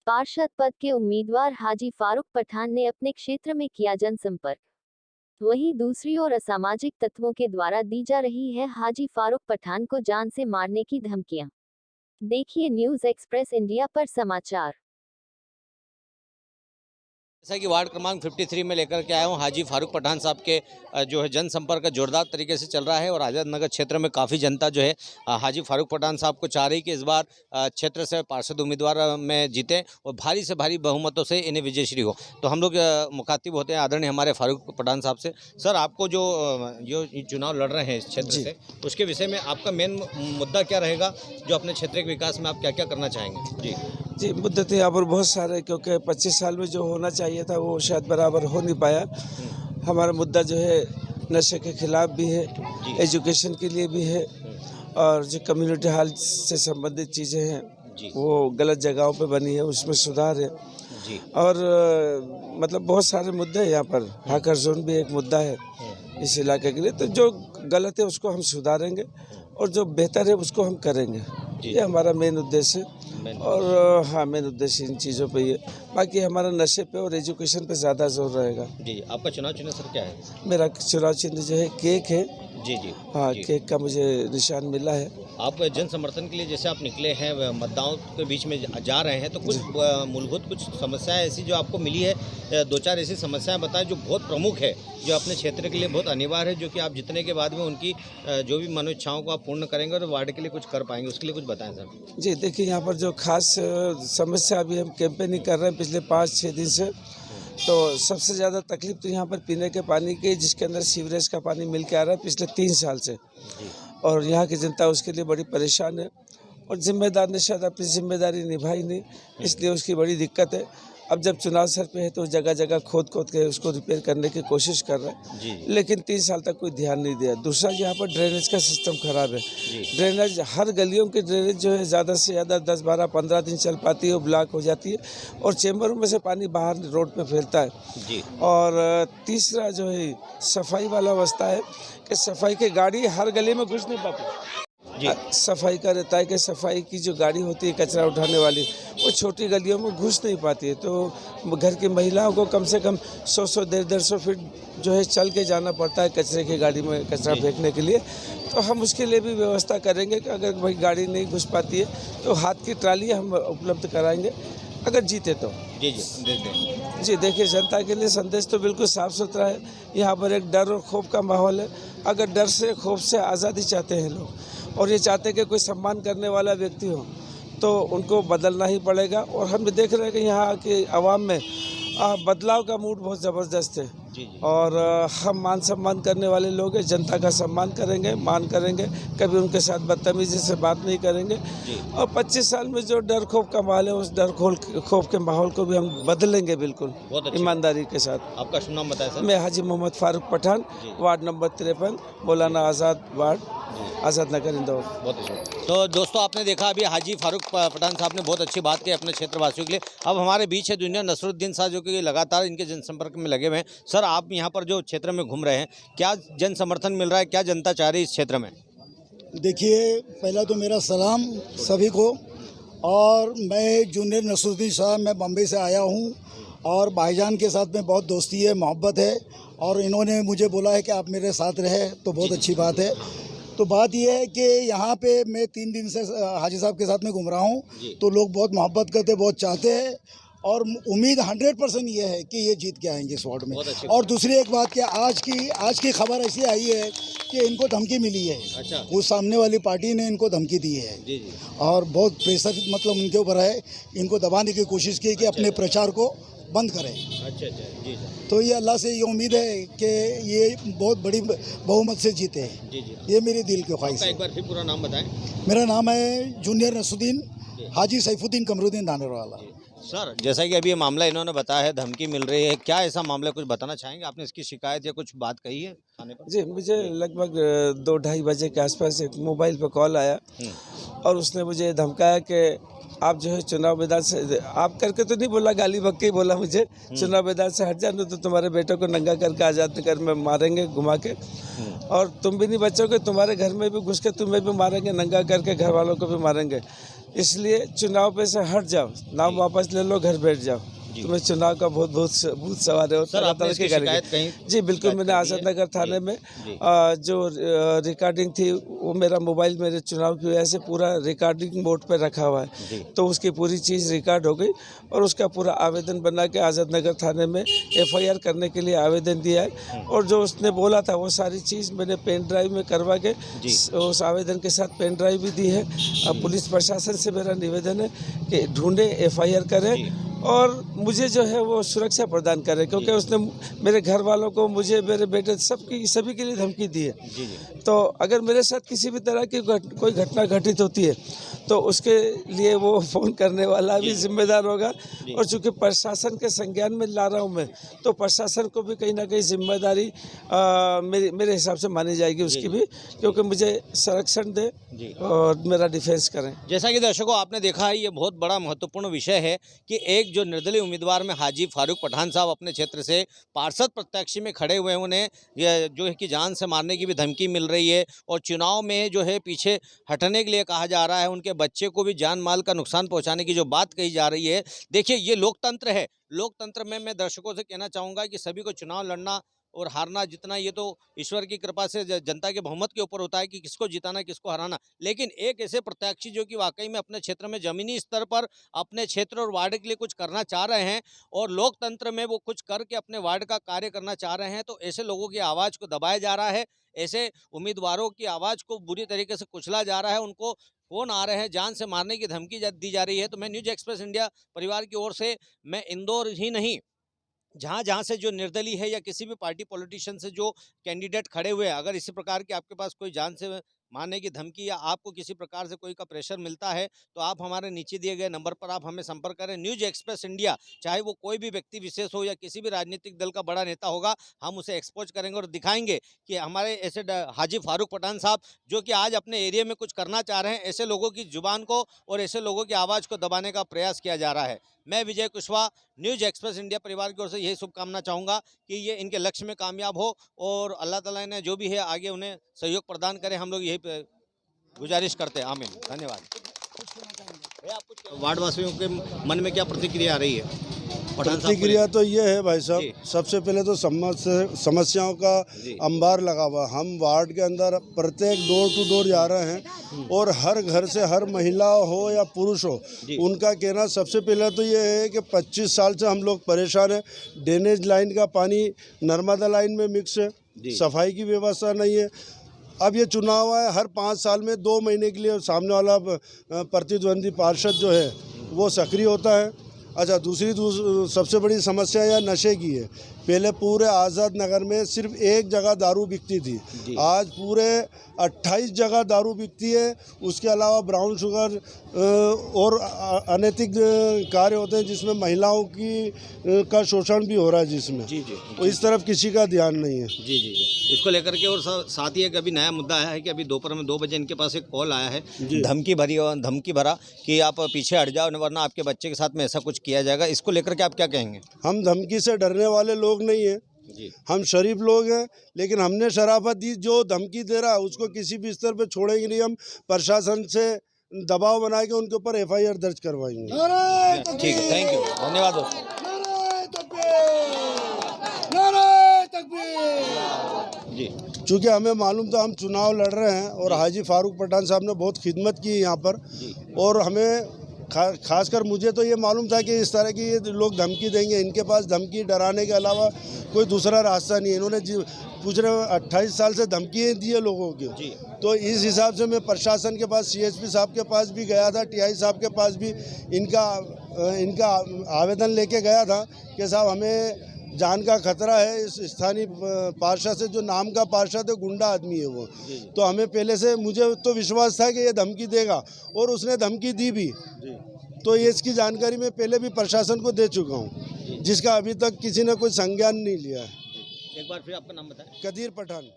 पार्षद पद के उम्मीदवार हाजी फारूक पठान ने अपने क्षेत्र में किया जनसंपर्क। वहीं दूसरी ओर असामाजिक तत्वों के द्वारा दी जा रही है हाजी फारूक पठान को जान से मारने की धमकियां। देखिए न्यूज एक्सप्रेस इंडिया पर समाचार। जैसा कि वार्ड क्रमांक 53 में लेकर के आया हूँ, हाजी फारूक पठान साहब के जो है जनसंपर्क जोरदार तरीके से चल रहा है और आज़ाद नगर क्षेत्र में काफ़ी जनता जो है हाजी फारूक पठान साहब को चाह रही कि इस बार क्षेत्र से पार्षद उम्मीदवार में जीतें और भारी से भारी बहुमतों से इन्हें विजयश्री हो। तो हम लोग मुखातिब होते हैं आदरणीय हमारे फारूक पठान साहब से। सर, आपको जो चुनाव लड़ रहे हैं इस क्षेत्र से, उसके विषय में आपका मेन मुद्दा क्या रहेगा, जो अपने क्षेत्र के विकास में आप क्या क्या करना चाहेंगे? जी, मुद्दे तो यहाँ पर बहुत सारे, क्योंकि 25 साल में जो होना चाहिए था वो शायद बराबर हो नहीं पाया। हमारा मुद्दा जो है नशे के खिलाफ भी है, एजुकेशन के लिए भी है, और जो कम्युनिटी हॉल से संबंधित चीज़ें हैं वो गलत जगहों पे बनी है, उसमें सुधार है। और मतलब बहुत सारे मुद्दे हैं यहाँ पर। हैकर जोन भी एक मुद्दा है इस इलाके के लिए। तो जो गलत है उसको हम सुधारेंगे और जो बेहतर है उसको हम करेंगे। ये हमारा मेन उद्देश्य है। और हाँ, मेन उद्देश्य इन चीज़ों पे ये, बाकी हमारा नशे पे और एजुकेशन पे ज़्यादा जोर रहेगा। जी, आपका चुनाव चिन्ह सर क्या है? मेरा चुनाव चिन्ह जो है केक है। जी। हाँ, जी। केक का मुझे निशान मिला है। आप जन समर्थन के लिए जैसे आप निकले हैं, मतदाताओं के बीच में जा रहे हैं, तो कुछ मूलभूत कुछ समस्याएं ऐसी जो आपको मिली है, दो चार ऐसी समस्याएं बताएं जो बहुत प्रमुख है, जो अपने क्षेत्र के लिए बहुत अनिवार्य है, जो कि आप जितने के बाद में उनकी जो भी मनोइच्छाओं को आप पूर्ण करेंगे और वार्ड के लिए कुछ कर पाएंगे, उसके लिए कुछ बताएं सर। जी, देखिए यहाँ पर जो खास समस्या अभी हम कैंपेनिंग कर रहे हैं पिछले 5-6 दिन से, तो सबसे ज़्यादा तकलीफ तो यहाँ पर पीने के पानी की, जिसके अंदर सीवरेज का पानी मिल के आ रहा है पिछले 3 साल से, और यहाँ की जनता उसके लिए बड़ी परेशान है। और जिम्मेदार ने शायद अपनी जिम्मेदारी निभाई नहीं, इसलिए उसकी बड़ी दिक्कत है। अब जब चुनाव सर पे है तो जगह जगह खोद के उसको रिपेयर करने की कोशिश कर रहे हैं, लेकिन 3 साल तक कोई ध्यान नहीं दिया। दूसरा, यहाँ पर ड्रेनेज का सिस्टम खराब है। ड्रेनेज, हर गलियों की ड्रेनेज जो है ज़्यादा से ज़्यादा 10, 12, 15 दिन चल पाती है, ब्लॉक हो जाती है और चेम्बरों में से पानी बाहर रोड पे फैलता है। और तीसरा जो है सफाई वाला अवस्था है कि सफाई की गाड़ी हर गली में घुस नहीं पाती। सफाई का रहता है कि सफाई की जो गाड़ी होती है कचरा उठाने वाली, वो छोटी गलियों में घुस नहीं पाती है, तो घर की महिलाओं को कम से कम 100-100, 150 फीट जो है चल के जाना पड़ता है कचरे की गाड़ी में कचरा फेंकने के लिए। तो हम उसके लिए भी व्यवस्था करेंगे कि अगर भाई गाड़ी नहीं घुस पाती है तो हाथ की ट्राली हम उपलब्ध कराएंगे अगर जीते तो। जी, देखिए जनता के लिए संदेश तो बिल्कुल साफ सुथरा है। यहाँ पर एक डर और खौफ का माहौल है। अगर डर से, खौफ से आज़ादी चाहते हैं लोग, और ये चाहते हैं कि कोई सम्मान करने वाला व्यक्ति हो, तो उनको बदलना ही पड़ेगा। और हम भी देख रहे हैं कि यहाँ की आवाम में बदलाव का मूड बहुत ज़बरदस्त है। और हम मान सम्मान करने वाले लोग हैं, जनता का सम्मान करेंगे, मान करेंगे, कभी उनके साथ बदतमीजी से बात नहीं करेंगे। और 25 साल में जो डर खौफ का माहौल है, उस डर खौफ के माहौल को भी हम बदलेंगे बिल्कुल ईमानदारी के साथ। आपका शुभ नाम बताएं सर? मैं हाजी मोहम्मद फारूक पठान, वार्ड नंबर 53, मौलाना आज़ाद वार्ड, आज़ाद नगर, इंदौर। बहुत अच्छा। तो दोस्तों, आपने देखा अभी हाजी फारूक पठान साहब ने बहुत अच्छी बात की अपने क्षेत्रवासियों के लिए। अब हमारे बीच है जूनियर नसरुद्दीन साहब, जो कि लगातार इनके जनसंपर्क में लगे हुए हैं। सर, आप यहाँ पर जो क्षेत्र में घूम रहे हैं, क्या जन समर्थन मिल रहा है, क्या जनता चाह रही है इस क्षेत्र में? देखिए, पहला तो मेरा सलाम सभी को, और मैं जूनियर नसरुद्दीन साहब, मैं बम्बई से आया हूँ और भाईजान के साथ में बहुत दोस्ती है, मोहब्बत है, और इन्होंने मुझे बोला है कि आप मेरे साथ रहे, तो बहुत अच्छी बात है। तो बात यह है कि यहाँ पे मैं 3 दिन से हाजी साहब के साथ में घूम रहा हूँ, तो लोग बहुत मोहब्बत करते, बहुत चाहते हैं, और उम्मीद 100% ये है कि ये जीत के आएंगे इस वार्ड में। और दूसरी एक बात कि आज की खबर ऐसी आई है कि इनको धमकी मिली है। अच्छा। वो सामने वाली पार्टी ने इनको धमकी दी है। और बहुत प्रेशर मतलब उनके ऊपर है, इनको दबाने की कोशिश की कि अपने प्रचार को बंद करें। अच्छा। जी सर। तो ये अल्लाह से ये उम्मीद है कि ये बहुत बड़ी बहुमत से जीते हैं। ये मेरे दिल की ख्वाहिश है। एक बार फिर पूरा नाम बताएं। मेरा नाम है जूनियर नसरुद्दीन, हाजी सैफुद्दीन कमरुद्दीन दानेरवाला। सर, जैसा कि अभी ये मामला इन्होंने बताया है, धमकी मिल रही है, क्या ऐसा मामला कुछ बताना चाहेंगे? आपने इसकी शिकायत या कुछ बात कही है थाने पर? जी, मुझे लगभग 2-2:30 बजे के आसपास एक मोबाइल पर कॉल आया और उसने मुझे धमकाया कि आप जो है चुनाव मैदान से, आप करके तो नहीं बोला, गाली बक के ही बोला मुझे, चुनाव मैदान से हट जाना तो तुम्हारे बेटे को नंगा करके आज़ाद नगर में मारेंगे घुमा के, और तुम भी नहीं बचोगे, तुम्हारे घर में भी घुस के तुम्हें भी मारेंगे, नंगा करके घर वालों को भी मारेंगे। इसलिए चुनाव पे से हट जाओ, नाम वापस ले लो, घर बैठ जाओ। तुम्हें चुनाव का बहुत बहुत सवाल है। सर, आपने इसकी शिकायत कहीं? जी बिल्कुल, मैंने आजाद नगर थाने में जो रिकॉर्डिंग थी वो मेरा मोबाइल मेरे चुनाव की वजह से पूरा रिकॉर्डिंग मोड पे रखा हुआ है, तो उसकी पूरी चीज़ रिकॉर्ड हो गई और उसका पूरा आवेदन बना के आजाद नगर थाने में FIR करने के लिए आवेदन दिया है। और जो उसने बोला था वो सारी चीज़ मैंने पेन ड्राइव में करवा के उस आवेदन के साथ पेन ड्राइव भी दी है। अब पुलिस प्रशासन से मेरा निवेदन है कि ढूंढे, FIR करें और मुझे जो है वो सुरक्षा प्रदान करे, क्योंकि उसने मेरे घर वालों को, मुझे, मेरे बेटे, सभी के लिए धमकी दी है। तो अगर मेरे साथ किसी भी तरह की कोई घटना घटित होती है तो उसके लिए वो फ़ोन करने वाला भी जिम्मेदार होगा। और चूँकि प्रशासन के संज्ञान में ला रहा हूँ मैं, तो प्रशासन को भी कहीं ना कहीं जिम्मेदारी मेरे हिसाब से मानी जाएगी उसकी भी, क्योंकि मुझे संरक्षण दे और मेरा डिफेंस करें। जैसा कि दर्शकों आपने देखा है, ये बहुत बड़ा महत्वपूर्ण विषय है कि एक जो निर्दलीय उम्मीदवार में हाजी फारूक पठान साहब अपने क्षेत्र से पार्षद प्रत्याशी में खड़े हुए हैं, उन्हें ये जो है कि जान से मारने की भी धमकी मिल रही है और चुनाव में जो है पीछे हटने के लिए कहा जा रहा है, उनके बच्चे को भी जान माल का नुकसान पहुंचाने की जो बात कही जा रही है। देखिए, ये लोकतंत्र है। लोकतंत्र में मैं दर्शकों से कहना चाहूँगा कि सभी को चुनाव लड़ना और हारना जितना, ये तो ईश्वर की कृपा से जनता के बहुमत के ऊपर होता है कि किसको जिताना, किसको हराना। लेकिन एक ऐसे प्रत्याशी जो कि वाकई में अपने क्षेत्र में जमीनी स्तर पर अपने क्षेत्र और वार्ड के लिए कुछ करना चाह रहे हैं और लोकतंत्र में वो कुछ करके अपने वार्ड का कार्य करना चाह रहे हैं, तो ऐसे लोगों की आवाज़ को दबाया जा रहा है, ऐसे उम्मीदवारों की आवाज़ को बुरी तरीके से कुचला जा रहा है, उनको फ़ोन आ रहे हैं, जान से मारने की धमकी दी जा रही है। तो मैं न्यूज़ एक्सप्रेस इंडिया परिवार की ओर से मैं इंदौर ही नहीं, जहाँ से जो निर्दलीय है या किसी भी पार्टी पॉलिटिशियन से जो कैंडिडेट खड़े हुए हैं, अगर इसी प्रकार की आपके पास कोई जान से मारने की धमकी या आपको किसी प्रकार से कोई का प्रेशर मिलता है, तो आप हमारे नीचे दिए गए नंबर पर आप हमें संपर्क करें। न्यूज़ एक्सप्रेस इंडिया, चाहे वो कोई भी व्यक्ति विशेष हो या किसी भी राजनीतिक दल का बड़ा नेता होगा, हम उसे एक्सपोज करेंगे और दिखाएंगे कि हमारे ऐसे हाजी फारूक पठान साहब जो कि आज अपने एरिया में कुछ करना चाह रहे हैं, ऐसे लोगों की जुबान को और ऐसे लोगों की आवाज़ को दबाने का प्रयास किया जा रहा है। मैं विजय कुशवाहा, न्यूज़ एक्सप्रेस इंडिया परिवार की ओर से यही शुभकामना चाहूँगा कि ये इनके लक्ष्य में कामयाब हो और अल्लाह ताला ने जो भी है आगे उन्हें सहयोग प्रदान करें। हम लोग यही गुजारिश करते हैं। आमीन। धन्यवाद। वार्ड वासियों के मन में क्या प्रतिक्रिया आ रही है? प्रतिक्रिया तो ये है भाई साहब, सबसे पहले तो समस्याओं का अंबार लगा हुआ। हम वार्ड के अंदर प्रत्येक डोर टू डोर जा रहे हैं और हर घर से, हर महिला हो या पुरुष हो, उनका कहना सबसे पहले तो ये है कि 25 साल से हम लोग परेशान हैं। ड्रेनेज लाइन का पानी नर्मदा लाइन में मिक्स है, सफाई की व्यवस्था नहीं है। अब ये चुनाव है, हर 5 साल में 2 महीने के लिए सामने वाला प्रतिद्वंदी पार्षद जो है वो सक्रिय होता है। अच्छा, दूसरी सबसे बड़ी समस्या यह नशे की है। पहले पूरे आज़ाद नगर में सिर्फ एक जगह दारू बिकती थी, आज पूरे 28 जगह दारू बिकती है। उसके अलावा ब्राउन शुगर और अनैतिक कार्य होते हैं जिसमें महिलाओं का शोषण भी हो रहा है, जिसमें इस तरफ किसी का ध्यान नहीं है। जी। इसको लेकर के और साथ ही एक अभी नया मुद्दा आया है कि अभी दोपहर में 2 बजे इनके पास एक कॉल आया है, धमकी भरा कि आप पीछे हट जाओ वरना आपके बच्चे के साथ में ऐसा कुछ किया जाएगा। इसको लेकर के आप क्या कहेंगे? हम धमकी से डरने वाले लोग नहीं है, हम शरीफ लोग हैं, लेकिन हमने शराफत दी। जो धमकी दे रहा है उसको किसी भी स्तर पे छोड़ेंगे नहीं। हम प्रशासन से दबाव बना के उनके ऊपर FIR दर्ज करवाएंगे। ठीक है, थैंक यू, धन्यवाद दोस्तों। जी, चूँकि हमें मालूम था हम चुनाव लड़ रहे हैं और हाजी फारूक पठान साहब ने बहुत खिदमत की है यहाँ पर, और हमें खासकर मुझे तो ये मालूम था कि इस तरह की ये लोग धमकी देंगे। इनके पास धमकी डराने के अलावा कोई दूसरा रास्ता नहीं है। इन्होंने पूछने 28 साल से धमकियाँ दी है लोगों की, तो इस हिसाब से मैं प्रशासन के पास, CSP साहब के पास भी गया था, TI साहब के पास भी इनका आवेदन लेके गया था कि साहब हमें जान का खतरा है। इस स्थानीय पार्षद से, जो नाम का पार्षद है, गुंडा आदमी है वो, तो हमें पहले से, मुझे तो विश्वास था कि ये धमकी देगा और उसने धमकी दी भी। तो ये इसकी जानकारी मैं पहले भी प्रशासन को दे चुका हूँ, जिसका अभी तक किसी ने कोई संज्ञान नहीं लिया है। एक बार फिर आपका नाम बताएं। कदीर पठान।